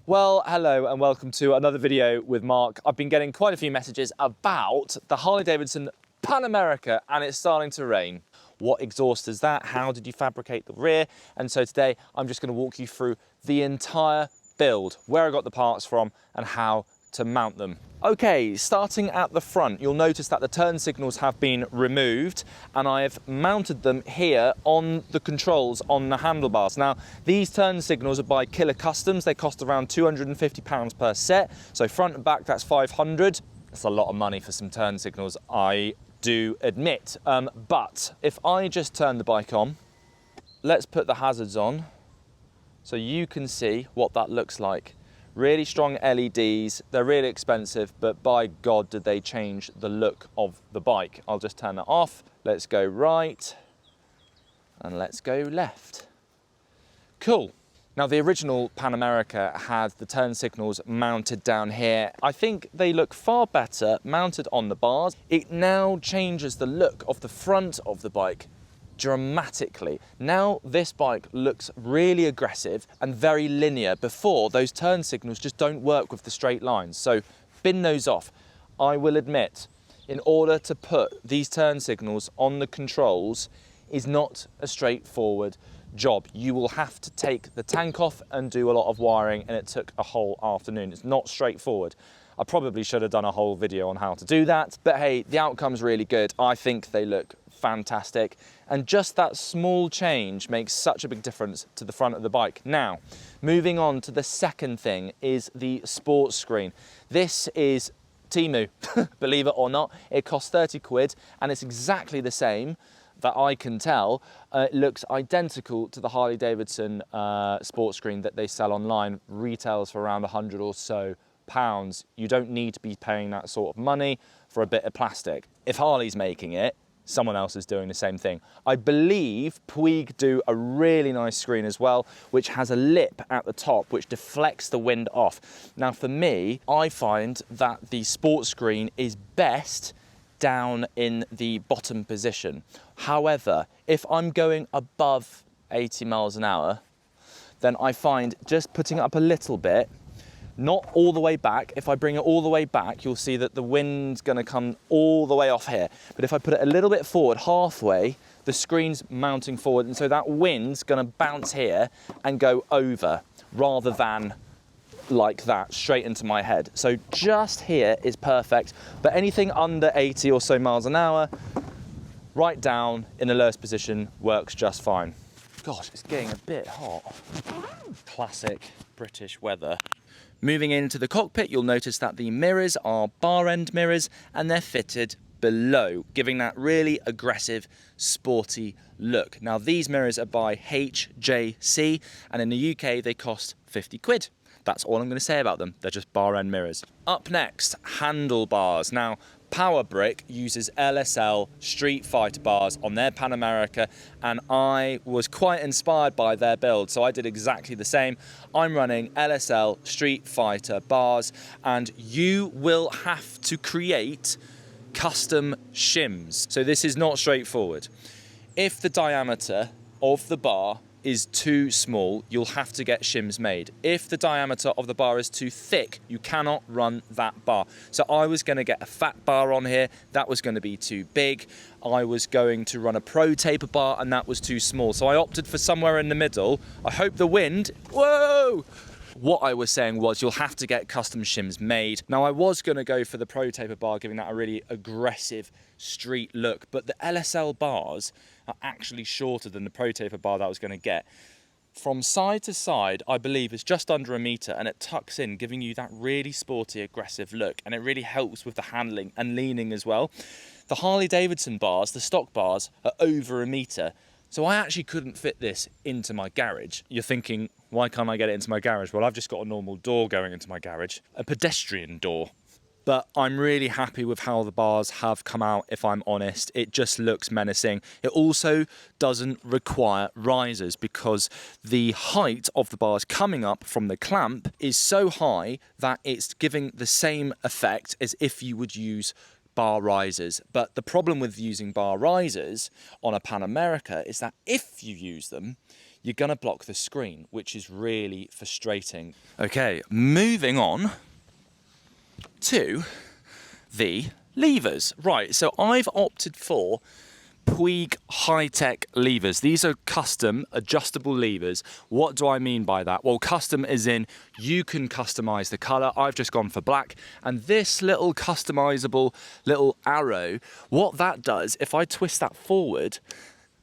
Well, hello and welcome to another video with Mark. I've been getting quite a few messages about the Harley-Davidson Pan America and it's starting to rain. What exhaust is that? How did you fabricate the rear? And so today I'm just going to walk you through the entire build, where I got the parts from and how to mount them. Okay, starting at the front, you'll notice that the turn signals have been removed and I've mounted them here on the controls on the handlebars. Now, these turn signals are by Killer Customs. They cost around £250 per set. So front and back, that's 500. That's a lot of money for some turn signals, I do admit. But if I just turn the bike on, let's put the hazards on so you can see what that looks like. Really strong LEDs, they're really expensive, but by God did they change the look of the bike. I'll just turn that off. Let's go right and let's go left. Cool. Now the original Pan America had the turn signals mounted down here. I think they look far better mounted on the bars. It now changes the look of the front of the bike dramatically. Now this bike looks really aggressive and very linear. Before, those turn signals just don't work with the straight lines. So bin those off. I will admit, in order to put these turn signals on the controls is not a straightforward job. You will have to take the tank off and do a lot of wiring, and it took a whole afternoon. It's not straightforward. I probably should have done a whole video on how to do that, but hey, the outcome's really good. I think they look fantastic. And just that small change makes such a big difference to the front of the bike. Now, moving on to the second thing is the sports screen. This is Temu, believe it or not. It costs 30 quid and it's exactly the same that I can tell. It looks identical to the Harley-Davidson sports screen that they sell online. Retails for around 100 or so pounds. You don't need to be paying that sort of money for a bit of plastic. If Harley's making it, someone else is doing the same thing. I believe Puig do a really nice screen as well, which has a lip at the top, which deflects the wind off. Now for me, I find that the sports screen is best down in the bottom position. However, if I'm going above 80 miles an hour, then I find just putting it up a little bit, not all the way back. If I bring it all the way back, you'll see that the wind's gonna come all the way off here. But if I put it a little bit forward, halfway, the screen's mounting forward, and so that wind's gonna bounce here and go over, rather than like that, straight into my head. So just here is perfect, but anything under 80 or so miles an hour, right down in the lowest position works just fine. Gosh, it's getting a bit hot. Classic British weather. Moving into the cockpit, you'll notice that the mirrors are bar end mirrors and they're fitted below, giving that really aggressive, sporty look. Now these mirrors are by HJC and in the UK they cost 50 quid. That's all I'm going to say about them. They're just bar end mirrors. Up next, handlebars. Now, Power Brick uses LSL Street Fighter bars on their Pan America, and I was quite inspired by their build, so I did exactly the same. I'm running LSL Street Fighter bars, and you will have to create custom shims. So this is not straightforward. If the diameter of the bar is too small, you'll have to get shims made. If the diameter of the bar is too thick, you cannot run that bar. So I was going to get a fat bar on here, that was going to be too big. I was going to run a pro taper bar and that was too small. So I opted for somewhere in the middle. I hope the wind, whoa! What I was saying was you'll have to get custom shims made. Now I was going to go for the pro taper bar, giving that a really aggressive street look, but the LSL bars are actually shorter than the pro taper bar that I was going to get. From side to side, I believe it's just under a meter and it tucks in, giving you that really sporty, aggressive look, and it really helps with the handling and leaning as well. The Harley-Davidson bars, the stock bars, are over a meter. So I actually couldn't fit this into my garage. You're thinking, why can't I get it into my garage? Well, I've just got a normal door going into my garage, a pedestrian door. But I'm really happy with how the bars have come out, if I'm honest. It just looks menacing. It also doesn't require risers because the height of the bars coming up from the clamp is so high that it's giving the same effect as if you would use bar risers. But the problem with using bar risers on a Pan America is that if you use them, you're gonna block the screen, which is really frustrating. Okay, moving on to the levers. Right, so I've opted for Puig high-tech levers. These are custom adjustable levers. What do I mean by that? Well, custom as in you can customize the color. I've just gone for black. And this little customizable little arrow, what that does, if I twist that forward,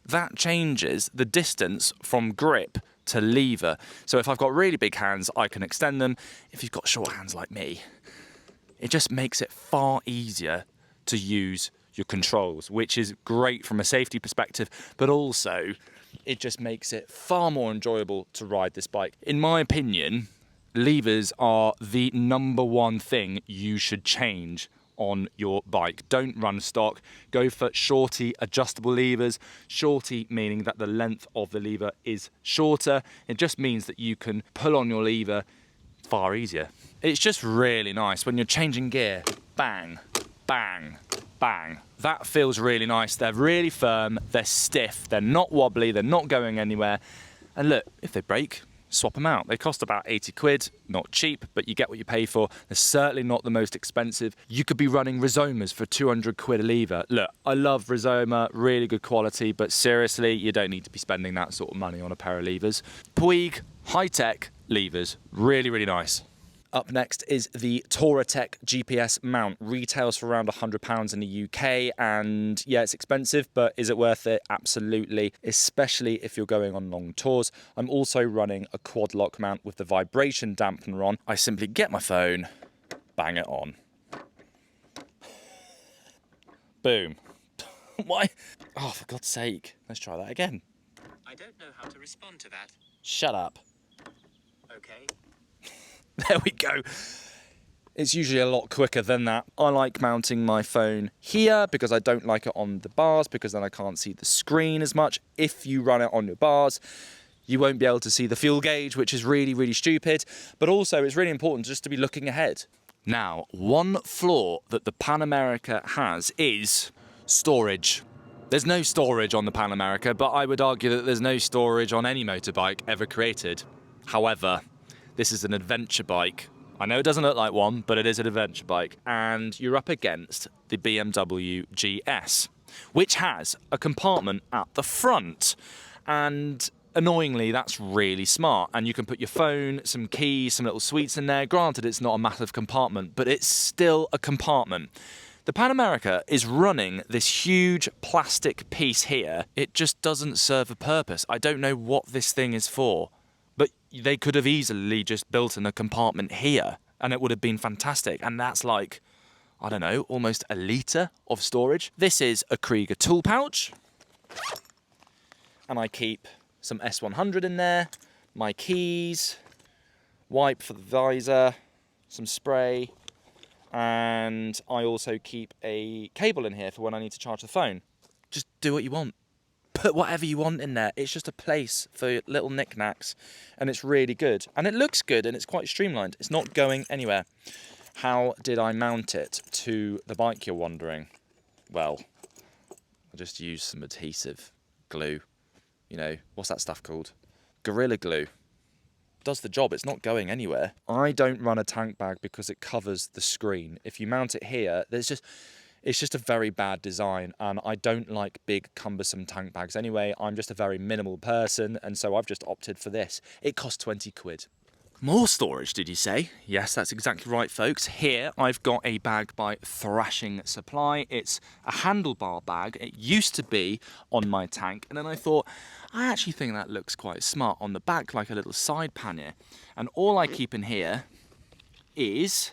that changes the distance from grip to lever. So if I've got really big hands, I can extend them. If you've got short hands like me, it just makes it far easier to use your controls, which is great from a safety perspective, but also it just makes it far more enjoyable to ride this bike. In my opinion, levers are the #1 thing you should change on your bike. Don't run stock, go for shorty adjustable levers. Shorty meaning that the length of the lever is shorter. It just means that you can pull on your lever far easier. It's just really nice when you're changing gear. Bang, bang, bang. That feels really nice. They're really firm, they're stiff, they're not wobbly, they're not going anywhere. And look, if they break, swap them out. They cost about 80 quid, not cheap, but you get what you pay for. They're certainly not the most expensive. You could be running Rizomas for 200 quid a lever. Look, I love Rizoma, really good quality, but seriously, you don't need to be spending that sort of money on a pair of levers. Puig high-tech levers, really, really nice. Up next is the Touratech GPS mount. Retails for around £100 in the UK, and yeah, it's expensive, but is it worth it? Absolutely, especially if you're going on long tours. I'm also running a quad lock mount with the vibration dampener on. I simply get my phone, bang it on. Boom. Why? Oh, for God's sake. Let's try that again. I don't know how to respond to that. Shut up. Okay. There we go. It's usually a lot quicker than that. I like mounting my phone here because I don't like it on the bars, because then I can't see the screen as much. If you run it on your bars, you won't be able to see the fuel gauge, which is really, really stupid. But also, it's really important just to be looking ahead. Now, one flaw that the Pan America has is storage. There's no storage on the Pan America, but I would argue that there's no storage on any motorbike ever created. However, this is an adventure bike. I know it doesn't look like one, but it is an adventure bike. And you're up against the BMW GS, which has a compartment at the front. And annoyingly, that's really smart. And you can put your phone, some keys, some little sweets in there. Granted, it's not a massive compartment, but it's still a compartment. The Pan America is running this huge plastic piece here. It just doesn't serve a purpose. I don't know what this thing is for. But they could have easily just built in a compartment here and it would have been fantastic. And that's like, I don't know, almost a litre of storage. This is a Krieger tool pouch. And I keep some S100 in there, my keys, wipe for the visor, some spray, and I also keep a cable in here for when I need to charge the phone. Just do what you want. Put whatever you want in there. It's just a place for little knickknacks, and it's really good. And it looks good, and it's quite streamlined. It's not going anywhere. How did I mount it to the bike, you're wondering? Well, I just used some adhesive glue. You know, what's that stuff called? Gorilla Glue. Does the job, it's not going anywhere. I don't run a tank bag because it covers the screen. If you mount it here, it's just a very bad design, and I don't like big, cumbersome tank bags anyway. I'm just a very minimal person, and so I've just opted for this. It cost 20 quid. More storage, did you say? Yes, that's exactly right, folks. Here, I've got a bag by Thrashing Supply. It's a handlebar bag. It used to be on my tank, and then I thought, I actually think that looks quite smart on the back, like a little side pannier. And all I keep in here is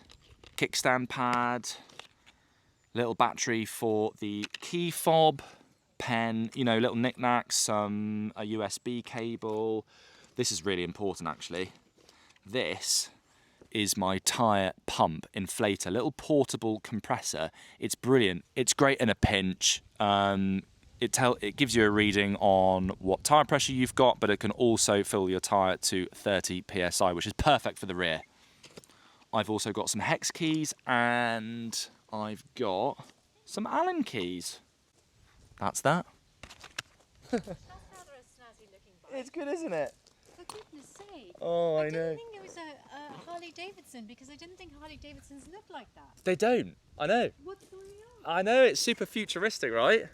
kickstand pad, little battery for the key fob, pen, you know, little knickknacks, a USB cable. This is really important, actually. This is my tyre pump inflator, little portable compressor. It's brilliant. It's great in a pinch. It gives you a reading on what tyre pressure you've got, but it can also fill your tyre to 30 psi, which is perfect for the rear. I've also got some hex keys, and I've got some Allen keys. That's that. That's rather a snazzy looking It's good, isn't it? For goodness sake. Oh, I I know. didn't think it was a Harley-Davidson because I didn't think Harley-Davidsons look like that. They don't. I know. What's going on? I know, it's super futuristic, right?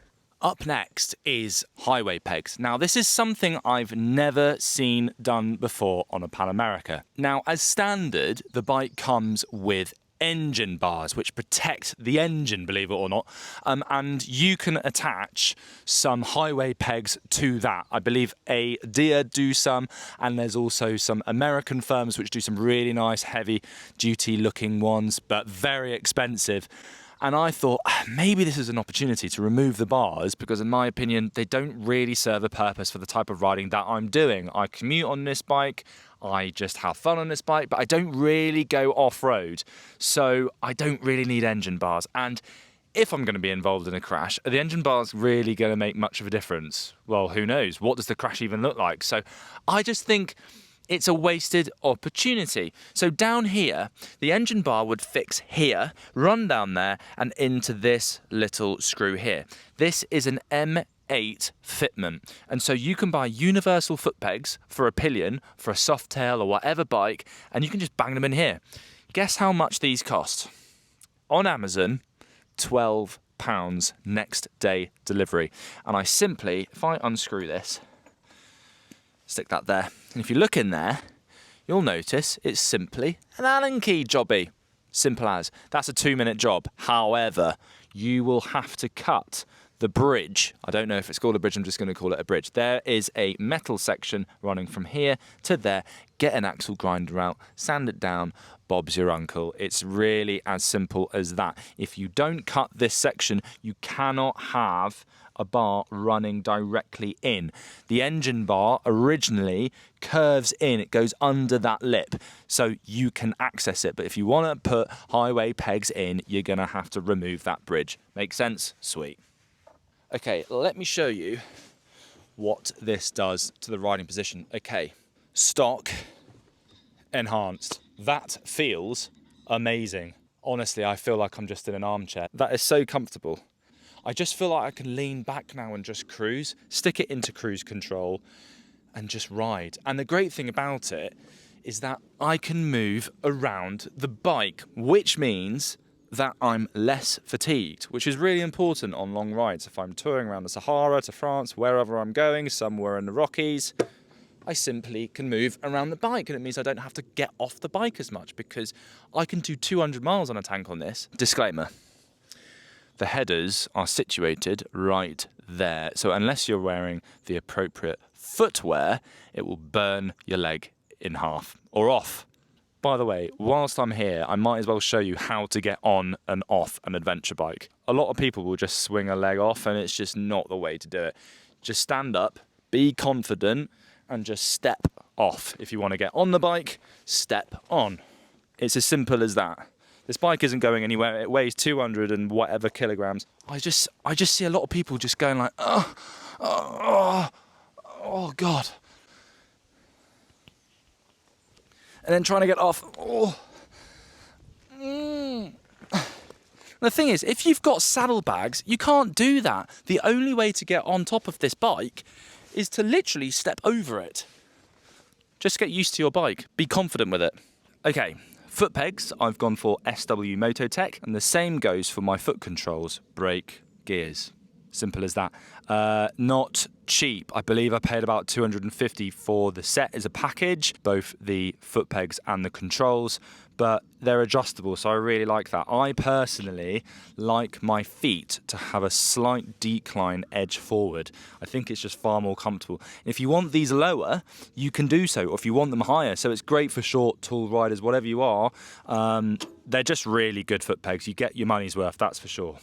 Up next is highway pegs. Now, this is something I've never seen done before on a Pan America. Now, as standard, the bike comes with engine bars which protect the engine, believe it or not, and you can attach some highway pegs to that. I believe a Deere do some, and there's also some American firms which do some really nice heavy duty looking ones, but very expensive. And I thought maybe this is an opportunity to remove the bars because, in my opinion, they don't really serve a purpose for the type of riding that I'm doing. I commute on this bike, I just have fun on this bike, but I don't really go off-road. So I don't really need engine bars. And if I'm going to be involved in a crash, are the engine bars really going to make much of a difference? Well, who knows? What does the crash even look like? So I just think it's a wasted opportunity. So down here, the engine bar would fix here, run down there and into this little screw here. This is an M8 fitment. And so you can buy universal foot pegs for a pillion, for a Softail or whatever bike, and you can just bang them in here. Guess how much these cost? On Amazon, £12 next day delivery. And I simply, if I unscrew this, stick that there. And if you look in there, you'll notice it's simply an Allen key jobby. Simple as. That's a 2-minute job. However, you will have to cut the bridge. I don't know if it's called a bridge, I'm just going to call it a bridge. There is a metal section running from here to there. Get an axle grinder out, sand it down, Bob's your uncle. It's really as simple as that. If you don't cut this section, you cannot have a bar running directly in. The engine bar originally curves in, it goes under that lip, so you can access it. But if you want to put highway pegs in, you're going to have to remove that bridge. Make sense? Sweet. Okay, let me show you what this does to the riding position. Okay, stock, enhanced. That feels amazing. Honestly, I feel like I'm just in an armchair. That is so comfortable. I just feel like I can lean back now and just cruise, stick it into cruise control and just ride. And the great thing about it is that I can move around the bike, which means that I'm less fatigued, which is really important on long rides. If I'm touring around the Sahara to France, wherever I'm going, somewhere in the Rockies, I simply can move around the bike, and it means I don't have to get off the bike as much because I can do 200 miles on a tank on this. Disclaimer. The headers are situated right there. So unless you're wearing the appropriate footwear, it will burn your leg in half or off. By the way, whilst I'm here, I might as well show you how to get on and off an adventure bike. A lot of people will just swing a leg off and it's just not the way to do it. Just stand up, be confident and just step off. If you want to get on the bike, step on. It's as simple as that. This bike isn't going anywhere. It weighs 200 and whatever kilograms. I just see a lot of people just going like, oh God. And then trying to get off. Oh. The thing is, if you've got saddlebags, you can't do that. The only way to get on top of this bike is to literally step over it. Just get used to your bike. Be confident with it. Okay. Foot pegs, I've gone for SW Mototech, and the same goes for my foot controls, brake, gears. Simple as that. Not cheap. I believe I paid about $250 for the set as a package, both the foot pegs and the controls, but they're adjustable, so I really like that. I personally like my feet to have a slight decline edge forward. I think it's just far more comfortable. If you want these lower, you can do so, or if you want them higher, so it's great for short, tall riders, whatever you are. They're just really good foot pegs. You get your money's worth, that's for sure.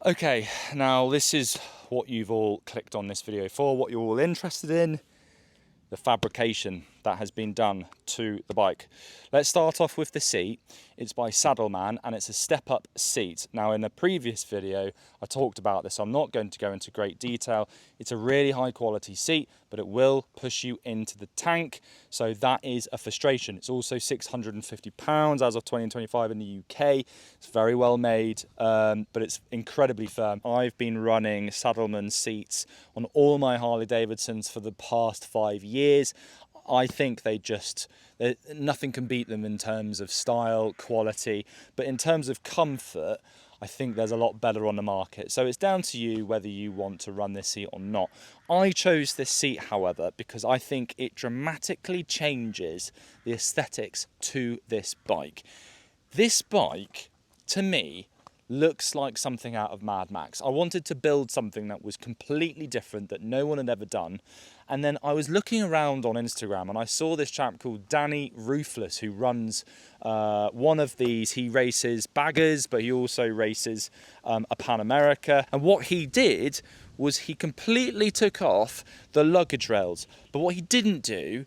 Okay, now this is what you've all clicked on this video for, what you're all interested in, the fabrication. that has been done to the bike. Let's start off with the seat. It's by Saddleman and it's a step-up seat. Now in a previous video I talked about this, so I'm not going to go into great detail. It's a really high quality seat, but it will push you into the tank, so that is a frustration. It's also £650 as of 2025 in the UK. It's very well made, but it's incredibly firm. I've been running Saddleman seats on all my Harley-Davidsons for the past 5 years. I think nothing can beat them in terms of style, quality, but in terms of comfort, I think there's a lot better on the market. So it's down to you whether you want to run this seat or not. I chose this seat, however, because I think it dramatically changes the aesthetics to this bike. This bike, to me, looks like something out of Mad Max. I wanted to build something that was completely different, that no one had ever done. And then I was looking around on Instagram and I saw this chap called Danny Ruthless, who runs one of these. He races baggers, but he also races a Pan America. And what he did was he completely took off the luggage rails. But what he didn't do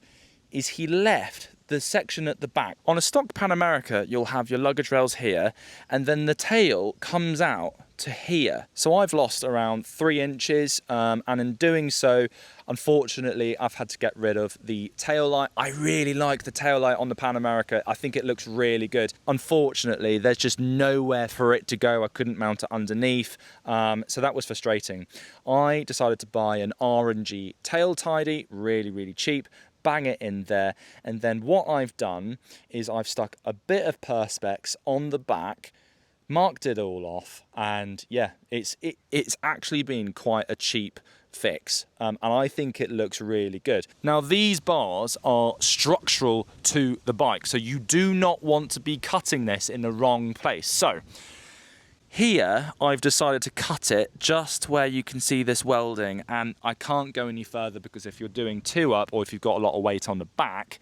is he left the section at the back. On a stock Pan America, you'll have your luggage rails here, and then the tail comes out to here. So I've lost around 3 inches, and in doing so, unfortunately, I've had to get rid of the tail light. I really like the tail light on the Pan America. I think it looks really good. Unfortunately, there's just nowhere for it to go. I couldn't mount it underneath, so that was frustrating. I decided to buy an R&G tail tidy, really, really cheap. Bang it in there, and then what I've done is I've stuck a bit of Perspex on the back, marked it all off, and yeah, it's actually been quite a cheap fix, and I think it looks really good. Now these bars are structural to the bike, so you do not want to be cutting this in the wrong place. So here, I've decided to cut it just where you can see this welding, and I can't go any further because if you're doing 2 up or if you've got a lot of weight on the back,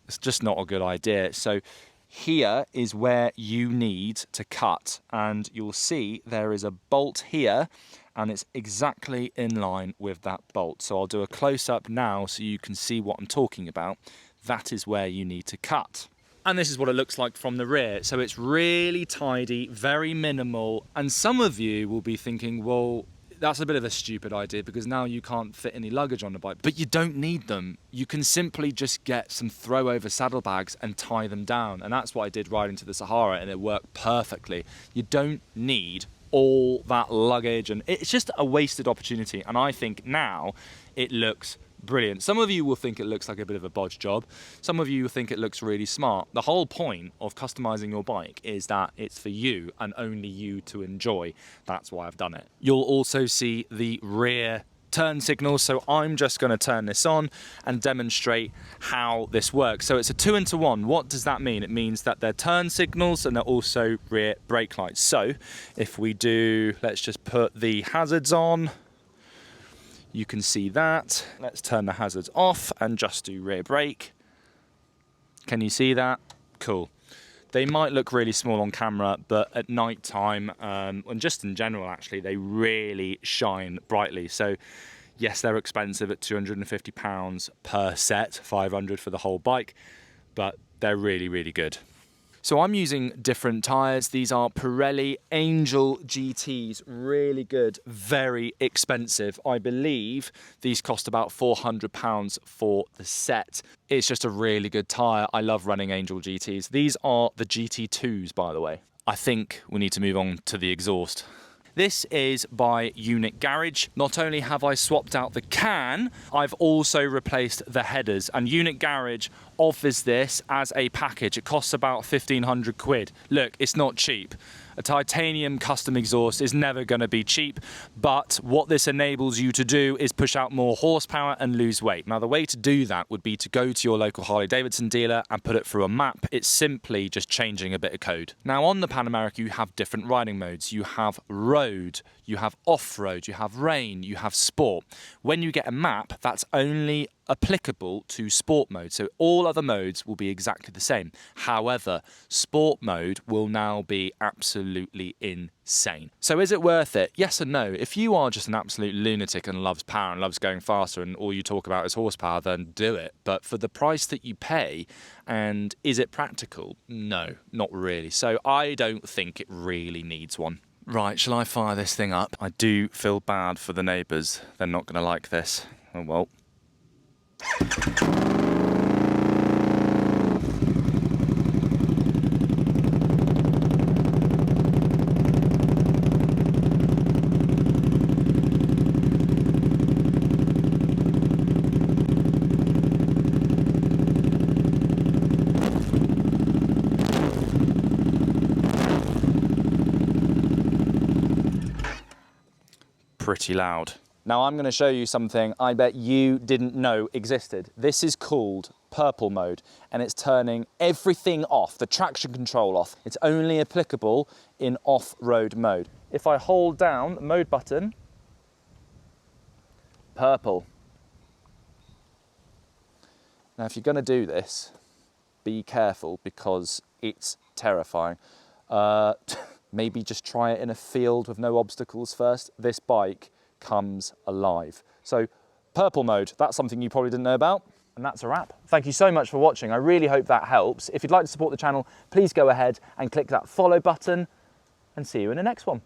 it's just not a good idea. So here is where you need to cut, and you'll see there is a bolt here and it's exactly in line with that bolt. So I'll do a close-up now so you can see what I'm talking about. That is where you need to cut. And this is what it looks like from the rear. So it's really tidy, very minimal. And some of you will be thinking, well, that's a bit of a stupid idea because now you can't fit any luggage on the bike, but you don't need them. You can simply just get some throw over saddlebags and tie them down. And that's what I did riding to the Sahara, and it worked perfectly. You don't need all that luggage, and it's just a wasted opportunity. And I think now it looks brilliant. Some of you will think it looks like a bit of a bodge job. Some of you will think it looks really smart. The whole point of customizing your bike is that it's for you and only you to enjoy. That's why I've done it. You'll also see the rear turn signals, so I'm just going to turn this on and demonstrate how this works. So it's a 2-into-1. What does that mean? It means that they're turn signals and they're also rear brake lights. So if we do, let's just put the hazards on. You can see that. Let's turn the hazards off and just do rear brake. Can you see that? Cool. They might look really small on camera, but at night time, and just in general actually, they really shine brightly. So yes, they're expensive at £250 per set, 500 for the whole bike, but they're really, really good. So I'm using different tyres. These are Pirelli Angel GTs, really good, very expensive. I believe these cost about £400 for the set. It's just a really good tyre. I love running Angel GTs. These are the GT2s, by the way. I think we need to move on to the exhaust. This is by Unit Garage. Not only have I swapped out the can, I've also replaced the headers, and Unit Garage offers this as a package. It costs about 1,500 quid. Look, it's not cheap. A titanium custom exhaust is never going to be cheap, but what this enables you to do is push out more horsepower and lose weight. Now, the way to do that would be to go to your local Harley-Davidson dealer and put it through a map. It's simply just changing a bit of code. Now, on the Pan America, you have different riding modes. You have road, you have off-road, you have rain, you have sport. When you get a map, that's only applicable to sport mode. So all other modes will be exactly the same. However, sport mode will now be absolutely insane. So is it worth it? Yes and no. If you are just an absolute lunatic and loves power and loves going faster and all you talk about is horsepower, then do it. But for the price that you pay, and is it practical? No, not really. So I don't think it really needs one. Right, shall I fire this thing up? I do feel bad for the neighbours. They're not going to like this. Oh well. Pretty loud. Now I'm going to show you something I bet you didn't know existed. This is called purple mode, and it's turning everything off, the traction control off. It's only applicable in off-road mode. If I hold down the mode button, purple. Now if you're going to do this, be careful because it's terrifying. Maybe just try it in a field with no obstacles first. This bike comes alive. So purple mode, that's something you probably didn't know about. And that's a wrap. Thank you so much for watching. I really hope that helps. If you'd like to support the channel, please go ahead and click that follow button, and see you in the next one.